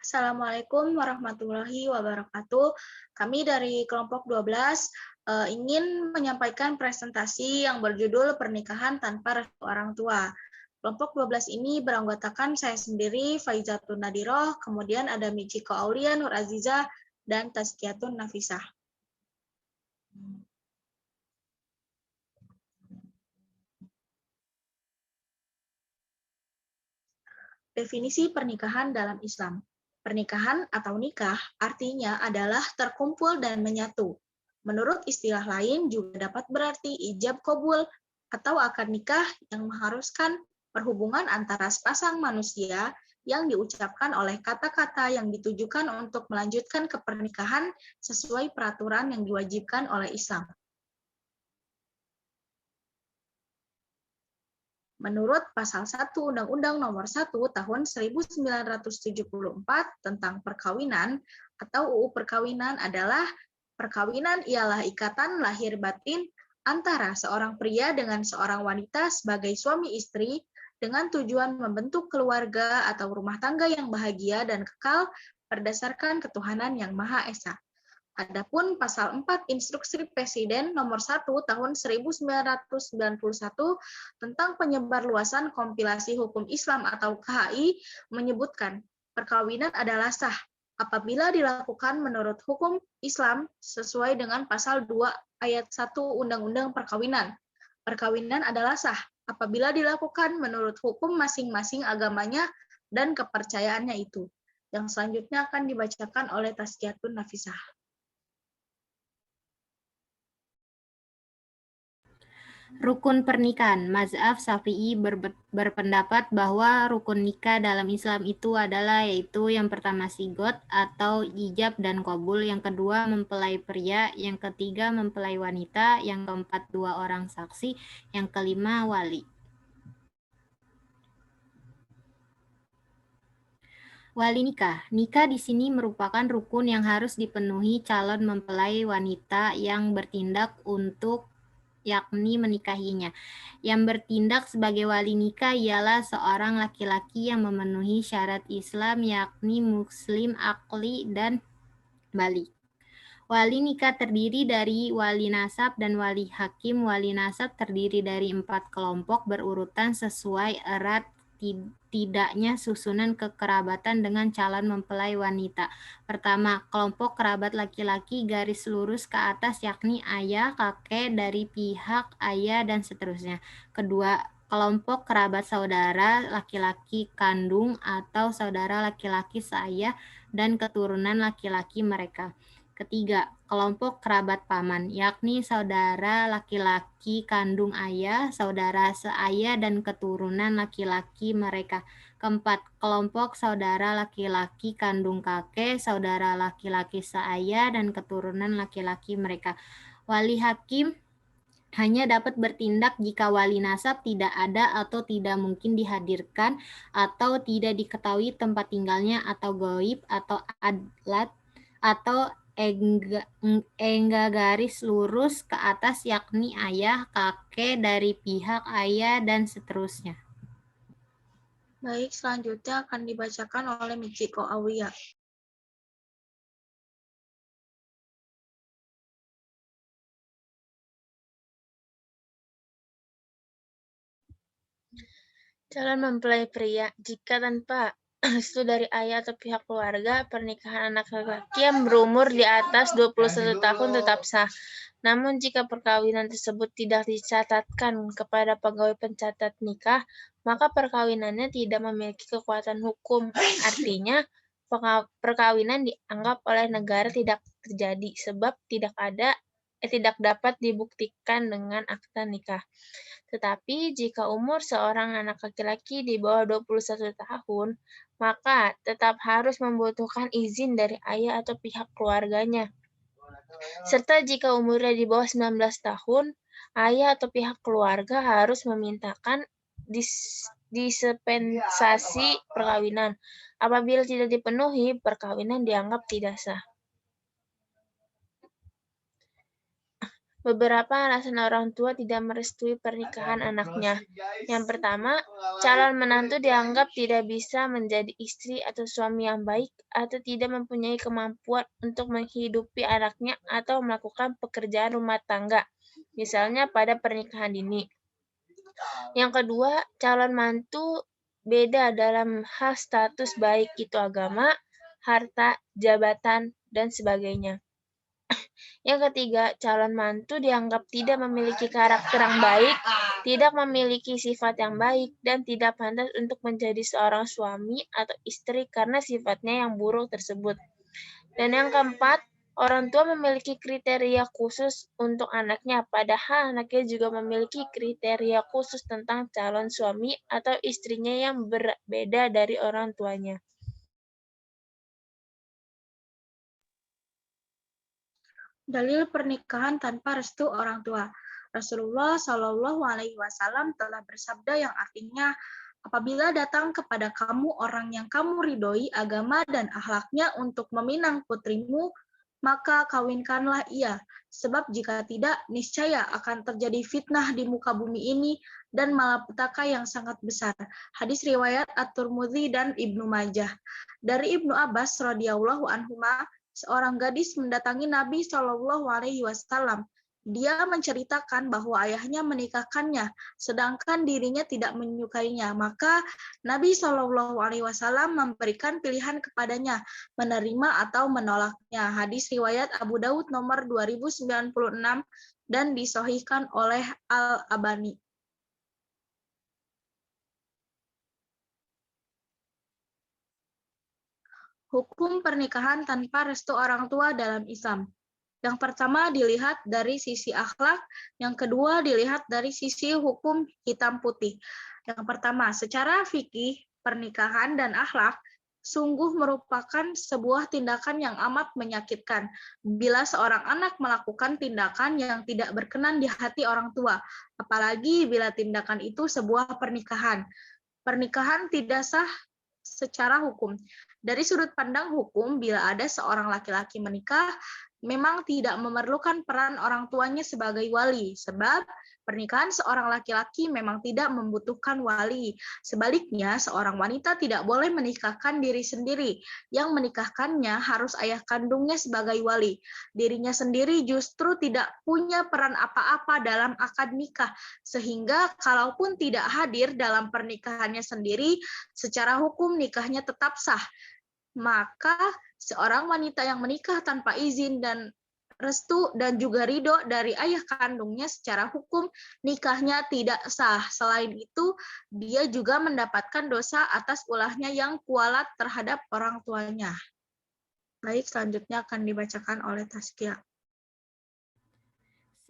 Assalamualaikum warahmatullahi wabarakatuh. Kami dari kelompok 12 ingin menyampaikan presentasi yang berjudul Pernikahan Tanpa Restu Orang Tua. Kelompok 12 ini beranggotakan saya sendiri, Faizatun Nadiroh, kemudian ada Michiko Aulia, Nur Aziza, dan Tazkiyatun Nafisah. Definisi pernikahan dalam Islam. Pernikahan atau nikah artinya adalah terkumpul dan menyatu. Menurut istilah lain juga dapat berarti ijab qabul atau akad nikah yang mengharuskan perhubungan antara sepasang manusia yang diucapkan oleh kata-kata yang ditujukan untuk melanjutkan ke pernikahan sesuai peraturan yang diwajibkan oleh Islam. Menurut Pasal 1 Undang-Undang Nomor 1 Tahun 1974 tentang perkawinan atau UU Perkawinan adalah perkawinan ialah ikatan lahir batin antara seorang pria dengan seorang wanita sebagai suami istri dengan tujuan membentuk keluarga atau rumah tangga yang bahagia dan kekal berdasarkan ketuhanan yang Maha Esa. Adapun Pasal 4 Instruksi Presiden Nomor 1 Tahun 1991 tentang penyebarluasan kompilasi hukum Islam atau KHI menyebutkan perkawinan adalah sah apabila dilakukan menurut hukum Islam sesuai dengan Pasal 2 Ayat 1 Undang-Undang Perkawinan. Perkawinan adalah sah apabila dilakukan menurut hukum masing-masing agamanya dan kepercayaannya itu. Yang selanjutnya akan dibacakan oleh Tazkiyatun Nafisah. Rukun pernikahan. Mazhab Syafi'i berpendapat bahwa rukun nikah dalam Islam itu adalah yaitu yang pertama sigot atau ijab dan qabul, yang kedua mempelai pria, yang ketiga mempelai wanita, yang keempat 2 orang saksi, yang kelima wali. Wali nikah. Nikah di sini merupakan rukun yang harus dipenuhi calon mempelai wanita yang bertindak untuk yakni menikahinya. Yang bertindak sebagai wali nikah ialah seorang laki-laki yang memenuhi syarat Islam yakni muslim, akli, dan balik. Wali nikah terdiri dari wali nasab dan wali hakim. Wali nasab terdiri dari 4 kelompok berurutan sesuai erat tidaknya susunan kekerabatan dengan calon mempelai wanita. Pertama, kelompok kerabat laki-laki garis lurus ke atas yakni ayah, kakek dari pihak ayah dan seterusnya. Kedua, kelompok kerabat saudara laki-laki kandung atau saudara laki-laki seayah dan keturunan laki-laki mereka. Ketiga, kelompok kerabat paman, yakni saudara laki-laki kandung ayah, saudara seayah, dan keturunan laki-laki mereka. Keempat, kelompok saudara laki-laki kandung kakek, saudara laki-laki seayah, dan keturunan laki-laki mereka. Wali hakim hanya dapat bertindak jika wali nasab tidak ada atau tidak mungkin dihadirkan, atau tidak diketahui tempat tinggalnya, atau gaib, atau adlat, atau engga garis lurus ke atas yakni ayah, kakek dari pihak ayah, dan seterusnya. Baik, selanjutnya akan dibacakan oleh Michiko Aulia. Calon mempelai pria, jika tanpa restu dari ayah atau pihak keluarga, pernikahan anak laki-laki yang berumur di atas 21 tahun tetap sah. Namun jika perkawinan tersebut tidak dicatatkan kepada pegawai pencatat nikah, maka perkawinannya tidak memiliki kekuatan hukum. Artinya, perkawinan dianggap oleh negara tidak terjadi sebab tidak dapat dibuktikan dengan akta nikah. Tetapi jika umur seorang anak laki-laki di bawah 21 tahun, maka tetap harus membutuhkan izin dari ayah atau pihak keluarganya. Serta jika umurnya di bawah 19 tahun, ayah atau pihak keluarga harus memintakan dispensasi perkawinan. Apabila tidak dipenuhi, perkawinan dianggap tidak sah. Beberapa alasan orang tua tidak merestui pernikahan anaknya. Yang pertama, calon menantu dianggap tidak bisa menjadi istri atau suami yang baik atau tidak mempunyai kemampuan untuk menghidupi anaknya atau melakukan pekerjaan rumah tangga, misalnya pada pernikahan dini. Yang kedua, calon mantu beda dalam hal status baik itu agama, harta, jabatan, dan sebagainya. Yang ketiga, calon mantu dianggap tidak memiliki karakter yang baik, tidak memiliki sifat yang baik, dan tidak pantas untuk menjadi seorang suami atau istri karena sifatnya yang buruk tersebut. Dan yang keempat, orang tua memiliki kriteria khusus untuk anaknya, padahal anaknya juga memiliki kriteria khusus tentang calon suami atau istrinya yang berbeda dari orang tuanya. Dalil pernikahan tanpa restu orang tua. Rasulullah Shallallahu Alaihi Wasallam telah bersabda yang artinya, apabila datang kepada kamu orang yang kamu ridhoi agama dan akhlaknya untuk meminang putrimu, maka kawinkanlah ia. Sebab jika tidak, niscaya akan terjadi fitnah di muka bumi ini dan malapetaka yang sangat besar. Hadis riwayat At-Tirmidzi dan Ibnu Majah. Dari Ibnu Abbas radhiyallahu anhuma, seorang gadis mendatangi Nabi Shallallahu Alaihi Wasallam. Dia menceritakan bahwa ayahnya menikahkannya, sedangkan dirinya tidak menyukainya. Maka Nabi Shallallahu Alaihi Wasallam memberikan pilihan kepadanya, menerima atau menolaknya. Hadis riwayat Abu Daud nomor 2096 dan disahihkan oleh Al-Albani. Hukum pernikahan tanpa restu orang tua dalam Islam. Yang pertama dilihat dari sisi akhlak, yang kedua dilihat dari sisi hukum hitam putih. Yang pertama, secara fikih, pernikahan dan akhlak sungguh merupakan sebuah tindakan yang amat menyakitkan bila seorang anak melakukan tindakan yang tidak berkenan di hati orang tua, apalagi bila tindakan itu sebuah pernikahan. Pernikahan tidak sah secara hukum. Dari sudut pandang hukum, bila ada seorang laki-laki menikah, memang tidak memerlukan peran orang tuanya sebagai wali, sebab pernikahan seorang laki-laki memang tidak membutuhkan wali. Sebaliknya, seorang wanita tidak boleh menikahkan diri sendiri. Yang menikahkannya harus ayah kandungnya sebagai wali. Dirinya sendiri justru tidak punya peran apa-apa dalam akad nikah, sehingga kalaupun tidak hadir dalam pernikahannya sendiri, secara hukum nikahnya tetap sah. Maka seorang wanita yang menikah tanpa izin dan restu dan juga ridho dari ayah kandungnya secara hukum nikahnya tidak sah. Selain itu, dia juga mendapatkan dosa atas ulahnya yang kualat terhadap orang tuanya. Baik, selanjutnya akan dibacakan oleh Taskia.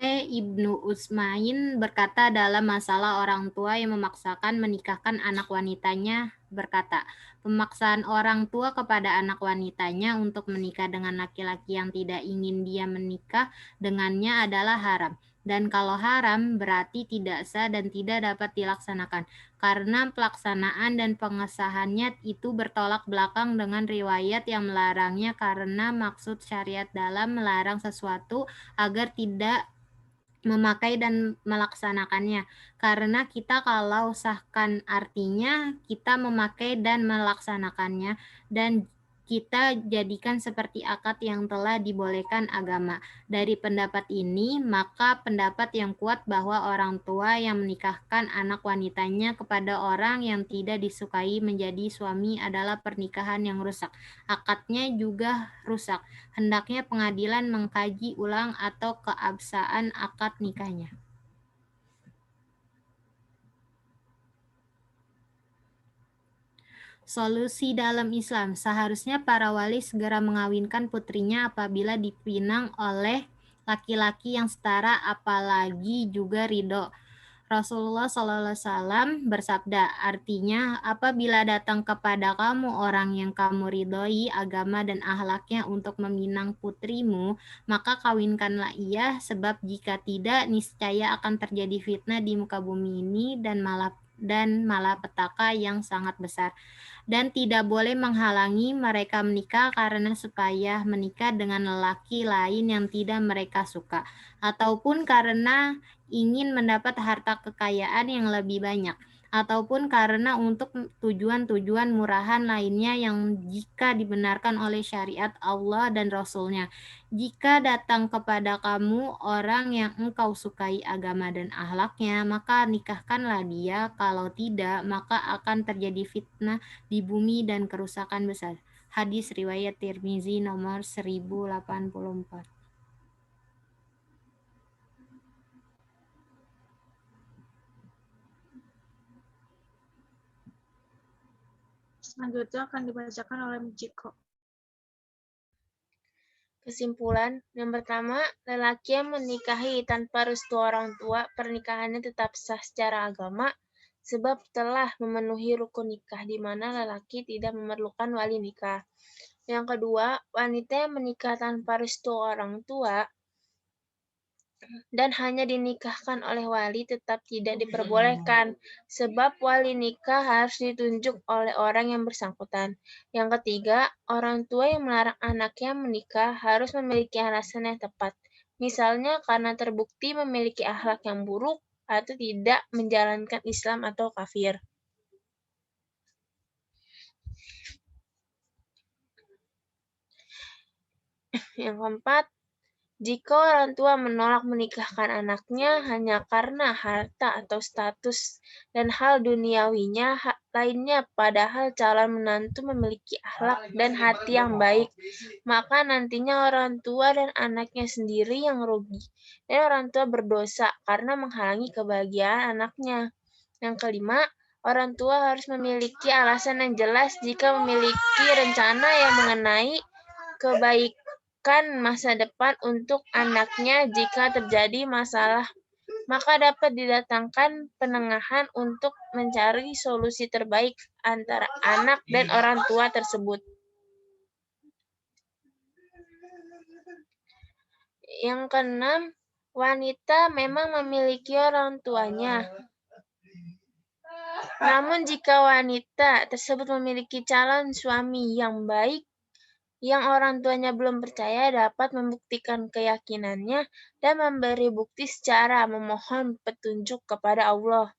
Ibnu Utsmain berkata dalam masalah orang tua yang memaksakan menikahkan anak wanitanya, berkata, pemaksaan orang tua kepada anak wanitanya untuk menikah dengan laki-laki yang tidak ingin dia menikah dengannya adalah haram. Dan kalau haram berarti tidak sah dan tidak dapat dilaksanakan, karena pelaksanaan dan pengesahannya itu bertolak belakang dengan riwayat yang melarangnya, karena maksud syariat dalam melarang sesuatu agar tidak memakai dan melaksanakannya. Karena kita kalau sahkan artinya kita memakai dan melaksanakannya, dan kita jadikan seperti akad yang telah dibolehkan agama. Dari pendapat ini, maka pendapat yang kuat bahwa orang tua yang menikahkan anak wanitanya kepada orang yang tidak disukai menjadi suami adalah pernikahan yang rusak. Akadnya juga rusak. Hendaknya pengadilan mengkaji ulang atau keabsahan akad nikahnya. Solusi dalam Islam, seharusnya para wali segera mengawinkan putrinya apabila dipinang oleh laki-laki yang setara, apalagi juga ridho. Rasulullah SAW bersabda, artinya apabila datang kepada kamu orang yang kamu ridhoi agama dan akhlaknya untuk meminang putrimu, maka kawinkanlah ia, sebab jika tidak niscaya akan terjadi fitnah di muka bumi ini dan dan malapetaka yang sangat besar. Dan tidak boleh menghalangi mereka menikah karena supaya menikah dengan lelaki lain yang tidak mereka suka, ataupun karena ingin mendapat harta kekayaan yang lebih banyak, ataupun karena untuk tujuan-tujuan murahan lainnya yang jika dibenarkan oleh syariat Allah dan Rasul-Nya. Jika datang kepada kamu orang yang engkau sukai agama dan akhlaknya, maka nikahkanlah dia. Kalau tidak, maka akan terjadi fitnah di bumi dan kerusakan besar. Hadis riwayat Tirmizi nomor 1084. Selanjutnya akan dibacakan oleh Mijiko. Kesimpulan, yang pertama, lelaki yang menikahi tanpa restu orang tua, pernikahannya tetap sah secara agama, sebab telah memenuhi rukun nikah di mana lelaki tidak memerlukan wali nikah. Yang kedua, wanita yang menikah tanpa restu orang tua dan hanya dinikahkan oleh wali tetap tidak diperbolehkan, sebab wali nikah harus ditunjuk oleh orang yang bersangkutan. Yang ketiga, orang tua yang melarang anaknya menikah harus memiliki alasan yang tepat, misalnya karena terbukti memiliki akhlak yang buruk atau tidak menjalankan Islam atau kafir. Yang keempat, jika orang tua menolak menikahkan anaknya hanya karena harta atau status dan hal duniawinya lainnya, padahal calon menantu memiliki akhlak dan hati yang baik, maka nantinya orang tua dan anaknya sendiri yang rugi, dan orang tua berdosa karena menghalangi kebahagiaan anaknya. Yang kelima, orang tua harus memiliki alasan yang jelas jika memiliki rencana yang mengenai kebaikan masa depan untuk anaknya. Jika terjadi masalah, maka dapat didatangkan penengahan untuk mencari solusi terbaik antara anak dan orang tua tersebut. Yang keenam, wanita memang memiliki orang tuanya. Namun jika wanita tersebut memiliki calon suami yang baik, yang orang tuanya belum percaya, dapat membuktikan keyakinannya dan memberi bukti secara memohon petunjuk kepada Allah.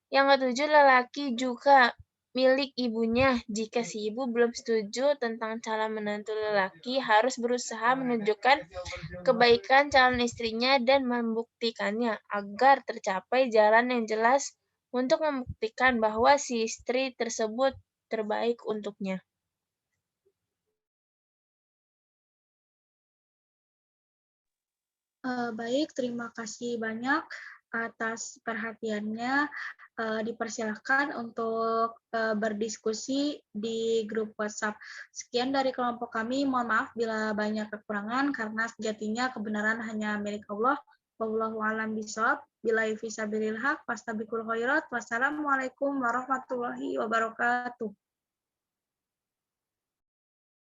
Yang ketujuh, lelaki juga milik ibunya. Jika si ibu belum setuju tentang calon menantu lelaki, harus berusaha menunjukkan kebaikan calon istrinya dan membuktikannya agar tercapai jalan yang jelas untuk membuktikan bahwa si istri tersebut terbaik untuknya. Baik, terima kasih banyak atas perhatiannya. Dipersilakan untuk berdiskusi di grup WhatsApp. Sekian dari kelompok kami. Mohon maaf bila banyak kekurangan karena sejatinya kebenaran hanya milik Allah. Wallahu a'lam bishawab. Billahi fisabilil haq, fastabiqul khairat. Wassalamualaikum warahmatullahi wabarakatuh.